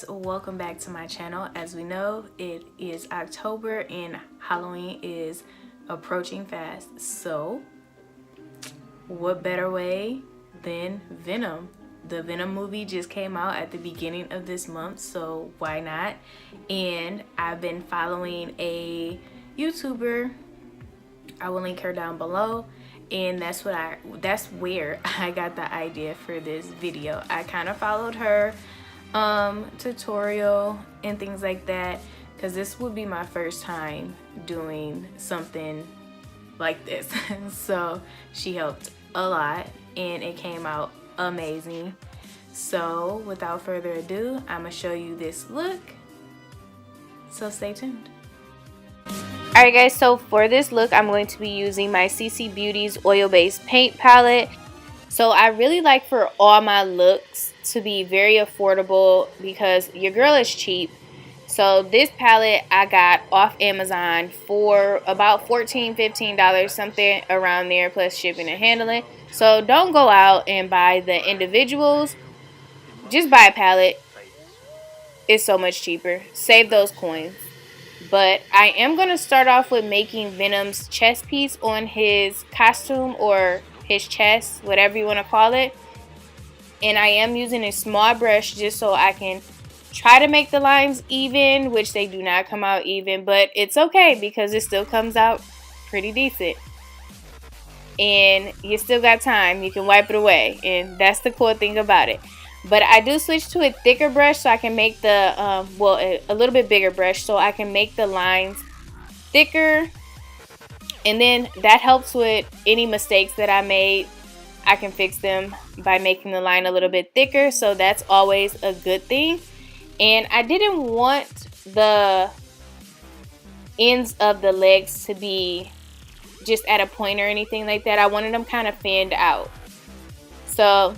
Welcome back to my channel. As we know, it is October and Halloween is approaching fast. So what better way than Venom? The Venom movie just came out at the beginning of this month, so why not? And I've been following a YouTuber. I will link her down below, and that's where I got the idea for this video. I kind of followed her tutorial and things like that because this would be my first time doing something like this. So she helped a lot and it came out amazing. So without further ado, I'm gonna show you this look, so stay tuned. Alright guys, so for this look I'm going to be using my CCbeauty's oil-based paint palette. So I really like for all my looks to be very affordable because your girl is cheap. So this palette I got off Amazon for about $14-15, something around there, plus shipping and handling. So don't go out and buy the individuals. Just buy a palette. It's so much cheaper. Save those coins. But I am going to start off with making Venom's chest piece on his costume or his chest, whatever you want to call it. And I am using a small brush just so I can try to make the lines even, which they do not come out even, but it's okay because it still comes out pretty decent. And you still got time. You can wipe it away, and that's the cool thing about it. But I do switch to a thicker brush so I can make the, a little bit bigger brush so I can make the lines thicker. And then that helps with any mistakes that I made. I can fix them by making the line a little bit thicker. So that's always a good thing. And I didn't want the ends of the legs to be just at a point or anything like that. I wanted them kind of fanned out. So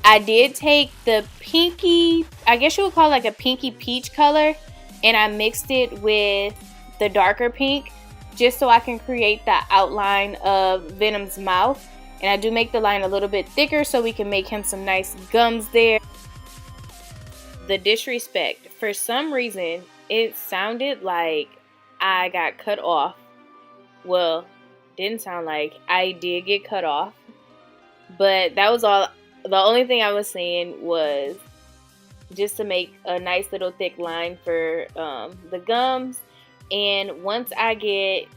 I did take the pinky, I guess you would call it like a pinky peach color, and I mixed it with the darker pink just so I can create the outline of Venom's mouth. And I do make the line a little bit thicker so we can make him some nice gums there. The disrespect, for some reason it sounded like I got cut off. Well, didn't sound like I did get cut off, but that was all. The only thing I was saying was just to make a nice little thick line for the gums. And once I get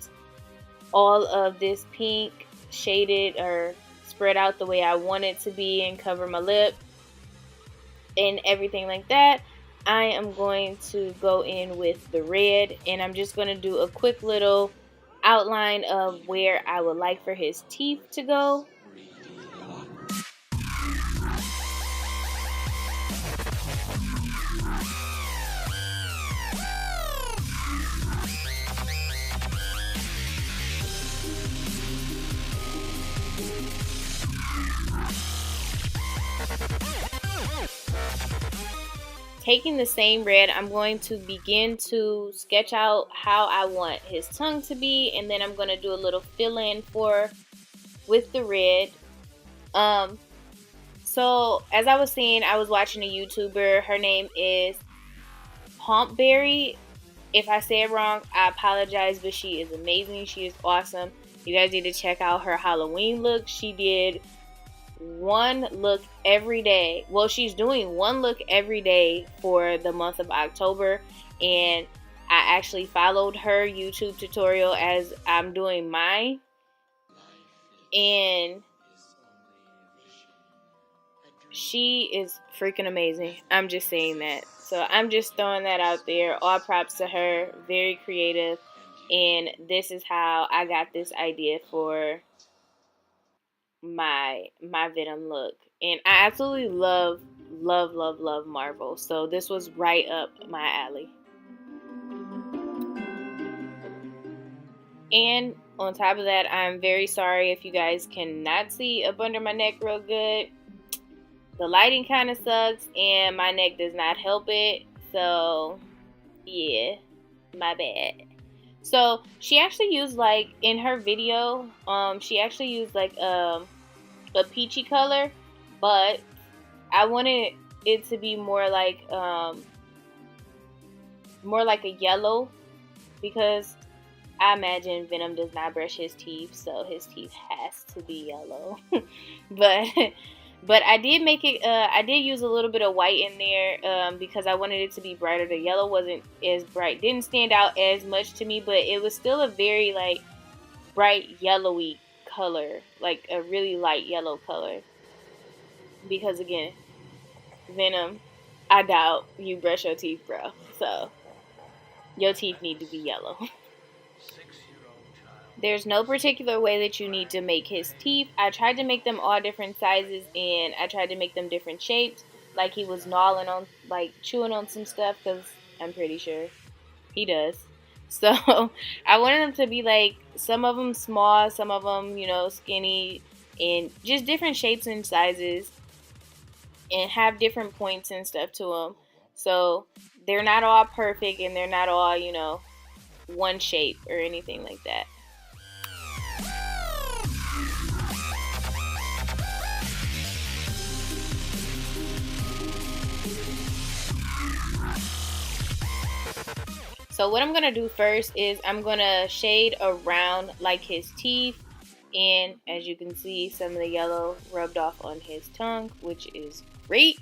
all of this pink shaded or spread out the way I want it to be and cover my lip and everything like that, I am going to go in with the red, and I'm just going to do a quick little outline of where I would like for his teeth to go. Taking the same red, I'm going to begin to sketch out how I want his tongue to be, and then I'm going to do a little fill-in with the red. So as I was saying, I was watching a YouTuber. Her name is Pompberry. If I say it wrong, I apologize, but she is amazing. She is awesome. You guys need to check out her Halloween look. She did one look every day. Well, she's doing one look every day for the month of October, and I actually followed her YouTube tutorial as I'm doing mine, and she is freaking amazing. I'm just saying that. So I'm just throwing that out there. All props to her. Very creative, and this is how I got this idea for my Venom look. And I absolutely love Marvel, so this was right up my alley. And on top of that, I'm very sorry if you guys cannot see up under my neck real good. The lighting kind of sucks and my neck does not help it, so yeah, my bad. So she actually used, like, in her video, she actually used like a peachy color, but I wanted it to be more like more like a yellow, because I imagine Venom does not brush his teeth, so his teeth has to be yellow. but but I did make it. I did use a little bit of white in there because I wanted it to be brighter. The yellow wasn't as bright, didn't stand out as much to me, but it was still a very like bright yellowy color, like a really light yellow color. Because again, Venom, I doubt you brush your teeth, bro. So your teeth need to be yellow. There's no particular way that you need to make his teeth. I tried to make them all different sizes, and I tried to make them different shapes. Like he was gnawing on, like chewing on some stuff, because I'm pretty sure he does. So I wanted them to be like, some of them small, some of them, you know, skinny, and just different shapes and sizes, and have different points and stuff to them. So they're not all perfect, and they're not all, you know, one shape or anything like that. So what I'm going to do first is I'm going to shade around like his teeth. And as you can see, some of the yellow rubbed off on his tongue, which is great.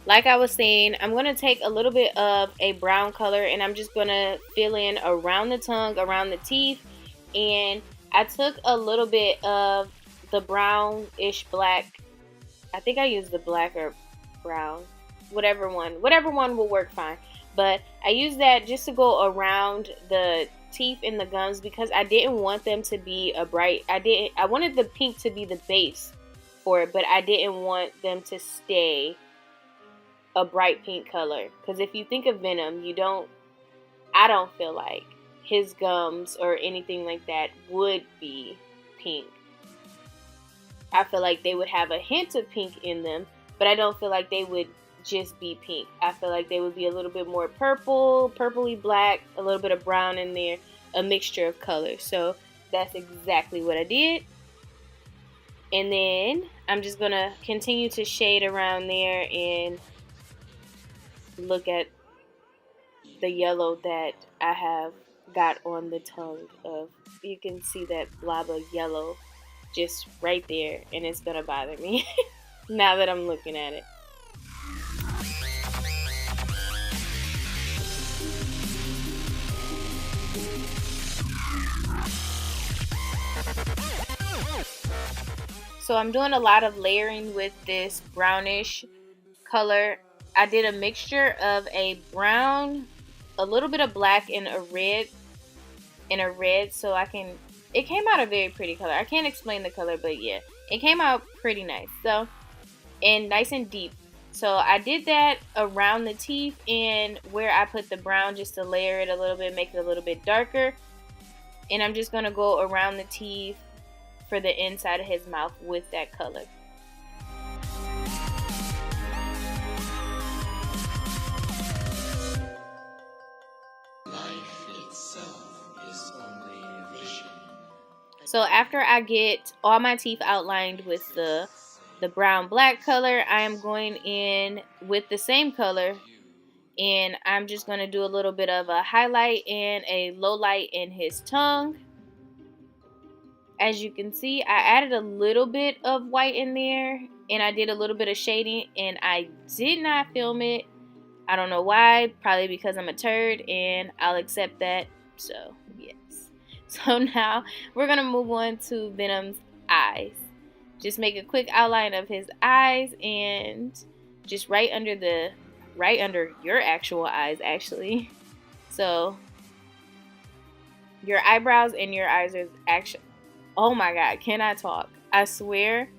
Like I was saying, I'm going to take a little bit of a brown color, and I'm just going to fill in around the tongue, around the teeth. And I took a little bit of the brownish black. I think I used the black or brown. Whatever one will work fine. But I used that just to go around the teeth and the gums, because I didn't want them to be a bright. I wanted the pink to be the base for it, but I didn't want them to stay a bright pink color. Because if you think of Venom, I don't feel like his gums or anything like that would be pink. I feel like they would have a hint of pink in them, but I don't feel like they would just be pink. I feel like they would be a little bit more purple, purpley black, a little bit of brown in there, a mixture of colors. So that's exactly what I did. And then I'm just going to continue to shade around there and look at the yellow that I have got on the tongue of. You can see that blob of yellow just right there, and it's going to bother me now that I'm looking at it. So I'm doing a lot of layering with this brownish color. I did a mixture of a brown, a little bit of black, and a red, so it came out a very pretty color. I can't explain the color, but yeah, it came out pretty nice. So, and nice and deep. So I did that around the teeth and where I put the brown, just to layer it a little bit, make it a little bit darker. And I'm just going to go around the teeth for the inside of his mouth with that color. Life itself is only a vision. So after I get all my teeth outlined with the brown black color, I am going in with the same color, and I'm just going to do a little bit of a highlight and a low light in his tongue. As you can see, I added a little bit of white in there, and I did a little bit of shading, and I did not film it. I don't know why, probably because I'm a turd, and I'll accept that. So yes. So now we're gonna move on to Venom's eyes. Just make a quick outline of his eyes, and just right under your actual eyes, actually. So your eyebrows and your eyes are actually, oh my god, can I talk? I swear,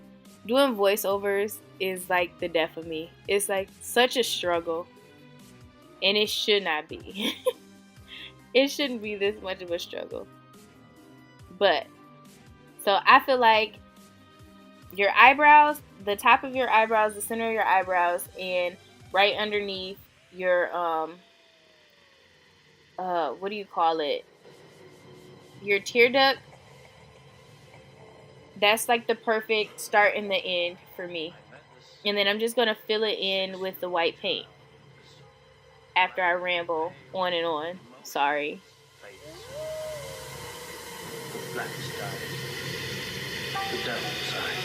doing voiceovers is like the death of me. It's like such a struggle, and it should not be. It shouldn't be this much of a struggle. But, so I feel like your eyebrows, the top of your eyebrows, the center of your eyebrows, and right underneath your, what do you call it? Your tear duct. That's like the perfect start and the end for me. And then I'm just going to fill it in with the white paint. after I ramble on and on. Sorry. The black side. The devil side.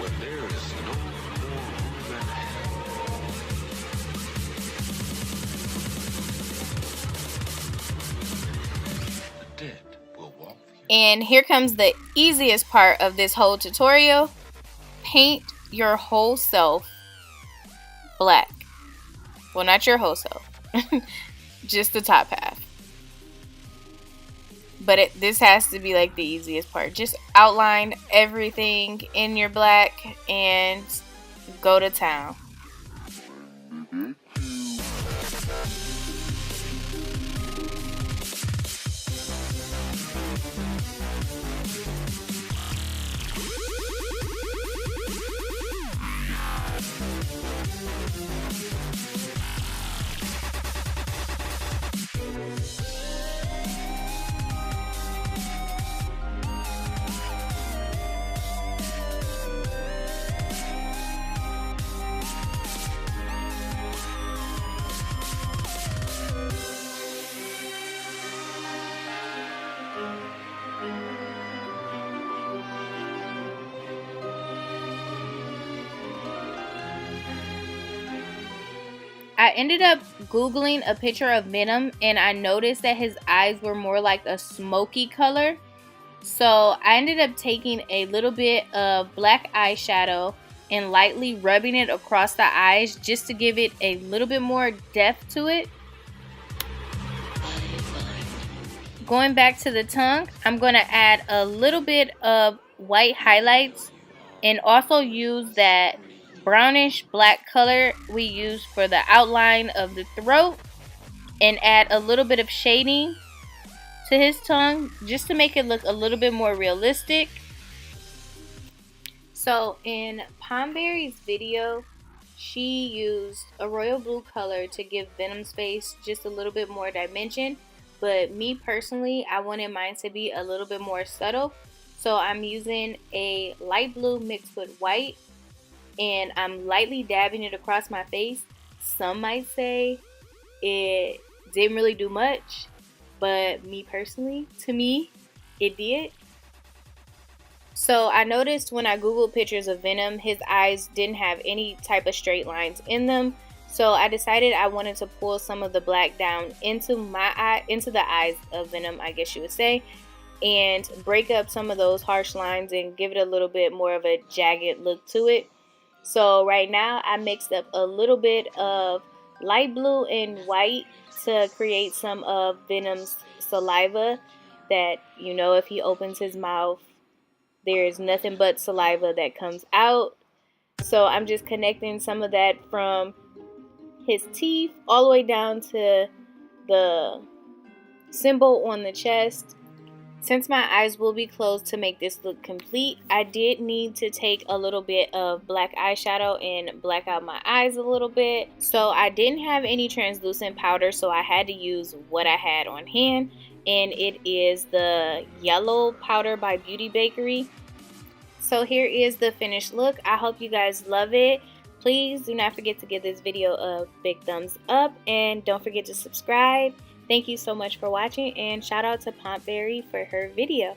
When there is no more room in hell. The dead will walk here. And here comes the easiest part of this whole tutorial. Paint your whole self black. Well, not your whole self. Just the top half. But this has to be like the easiest part. Just outline everything in your black and go to town. I ended up Googling a picture of Venom and I noticed that his eyes were more like a smoky color. So I ended up taking a little bit of black eyeshadow and lightly rubbing it across the eyes just to give it a little bit more depth to it. Going back to the tongue, I'm going to add a little bit of white highlights and also use that brownish black color we use for the outline of the throat and add a little bit of shading to his tongue just to make it look a little bit more realistic. So in Pomberry's video, she used a royal blue color to give Venom's face just a little bit more dimension, but me personally, I wanted mine to be a little bit more subtle, so I'm using a light blue mixed with white and I'm lightly dabbing it across my face. Some might say it didn't really do much, but me personally, to me, it did. So I noticed when I googled pictures of Venom, his eyes didn't have any type of straight lines in them. So I decided I wanted to pull some of the black down into the eyes of Venom, I guess you would say, and break up some of those harsh lines and give it a little bit more of a jagged look to it. So right now I mixed up a little bit of light blue and white to create some of Venom's saliva that, you know, if he opens his mouth, there's nothing but saliva that comes out. So I'm just connecting some of that from his teeth all the way down to the symbol on the chest. Since my eyes will be closed to make this look complete, I did need to take a little bit of black eyeshadow and black out my eyes a little bit. So I didn't have any translucent powder, so I had to use what I had on hand, and it is the yellow powder by Bakerie. So here is the finished look. I hope you guys love it. Please do not forget to give this video a big thumbs up and don't forget to subscribe. Thank you so much for watching, and shout out to Pomberry for her video.